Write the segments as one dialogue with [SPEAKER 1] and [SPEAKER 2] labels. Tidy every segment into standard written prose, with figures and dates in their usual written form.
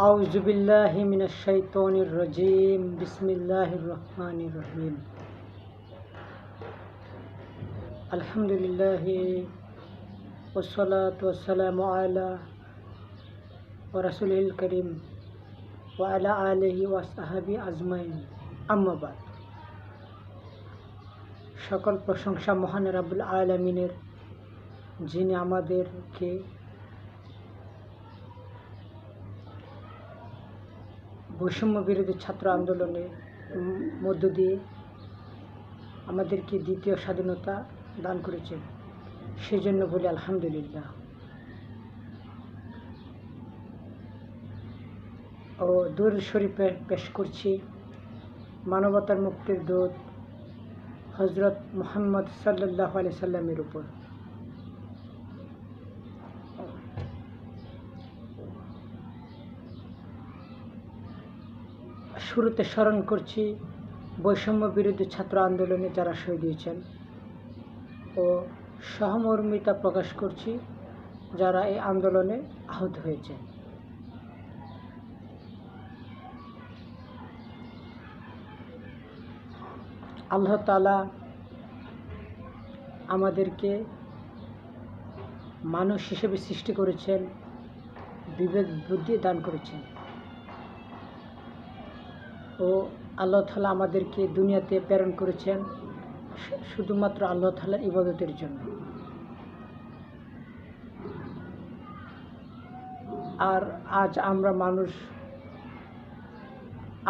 [SPEAKER 1] আউযু বিল্লাহি মিনাশ শাইতানির রাজিম। বিসমিল্লাহির রহমানির রহিম। আলহামদুলিল্লাহি ওয়াসসালাতু ওয়াসসালামু আলা রাসূলিল কারীম ওয়া আলা আলিহি ওয়া সাহবিহি আজমাইন, আম্মা বাদ। সকল প্রশংসা মহান রাব্বুল আলামিনের, যিনি আমাদেরকে বৈষম্য বিরোধী ছাত্র আন্দোলনের মধ্য দিয়ে আমাদেরকে দ্বিতীয় স্বাধীনতা দান করেছেন। সেজন্য বলি আলহামদুলিল্লাহ। ও দুরূদ শরীফ পেশ করছি মানবতার মুক্তির দূত হযরত মুহাম্মদ সাল্লাল্লাহু আলাইহি সাল্লামের উপর। শুরুতে স্মরণ করছি বৈষম্য বিরোধী ছাত্র আন্দোলনে যারা শহীদ হয়েছেন ও সহমর্মিতা প্রকাশ করছি যারা এই আন্দোলনে আহত হয়েছেন। আল্লাহ তাআলা আমাদেরকে মানুষ হিসেবে সৃষ্টি করেছেন, বিবেক বুদ্ধি দান করেছেন ও আল্লাহ তাআলা আমাদেরকে দুনিয়াতে প্রেরণ করেছেন শুধুমাত্র আল্লাহ তাআলার ইবাদতের জন্য। আর আজ আমরা মানুষ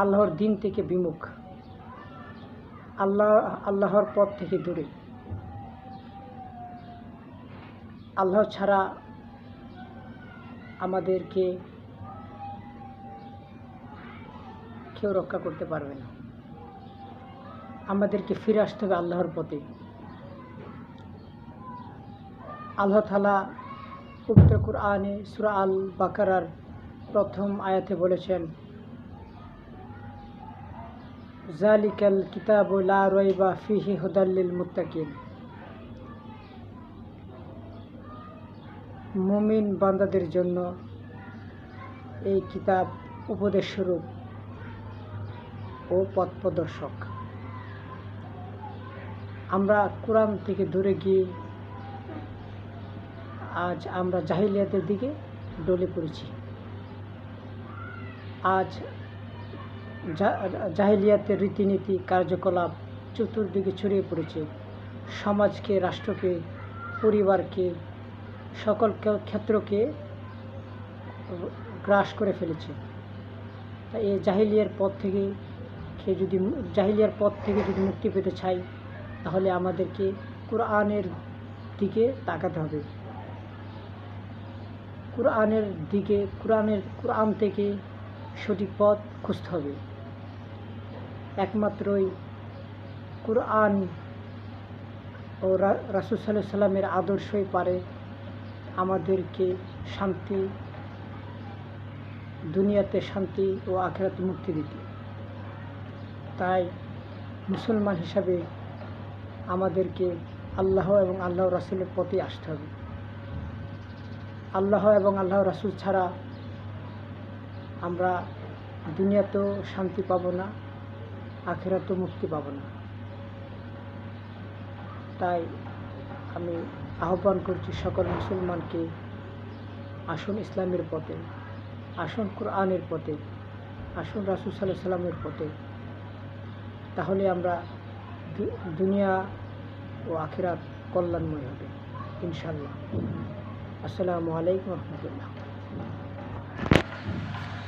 [SPEAKER 1] আল্লাহর দিন থেকে বিমুখ, আল্লাহর পথ থেকে দূরে। আল্লাহ ছাড়া আমাদেরকে কেউ রক্ষা করতে পারবে না। আমাদেরকে ফিরে আসতে হবে আল্লাহর পথে। আল্লাহ তাআলা পবিত্র কুরআনে সূরা আল বাকারার প্রথম আয়াতে বলেছেন, যালিকাল কিতাবু লা রাইবা ফিহি হুদাল লিল মুত্তাকিন। মুমিন বান্দাদের জন্য এই কিতাব উপদেশ স্বরূপ ও পথ প্রদর্শক। আমরা কোরআন থেকে দূরে গিয়ে আজ আমরা জাহিলিয়াতের দিকে ডলে পড়েছি। আজ জাহিলিয়াতের রীতিনীতি কার্যকলাপ চতুর্দিকে ছড়িয়ে পড়েছে। সমাজকে, রাষ্ট্রকে, পরিবারকে, সকল ক্ষেত্রকে গ্রাস করে ফেলেছে। তাই এই জাহিলিয়ার পথ থেকে যদি মুক্তি পেতে চাই, তাহলে আমাদেরকে কোরআনের দিকে তাকাতে হবে। কোরআন থেকে সঠিক পথ খুঁজতে হবে। একমাত্রই কোরআন ও রাসূল সাল্লাল্লাহু আলাইহি সাল্লামের আদর্শই পারে আমাদেরকে শান্তি, দুনিয়াতে শান্তি ও আখিরাতে মুক্তি দিতে। তাই মুসলমান হিসাবে আমাদেরকে আল্লাহ এবং আল্লাহ রাসূলের পথে আসতে হবে। আল্লাহ এবং আল্লাহ রাসূল ছাড়া আমরা দুনিয়াতেও শান্তি পাব না, আখিরাতেও মুক্তি পাব না। তাই আমি আহ্বান করছি সকল মুসলমানকে, আসুন ইসলামের পথে, আসুন কোরআনের পথে, আসুন রাসূল সাল্লাল্লাহু আলাইহি সাল্লামের পথে। তাহলে আমরা দুনিয়া ও আখিরাত কল্যাণময় হবে ইনশাআল্লাহ। আসসালামু আলাইকুম ওয়া রাহমাতুল্লাহ।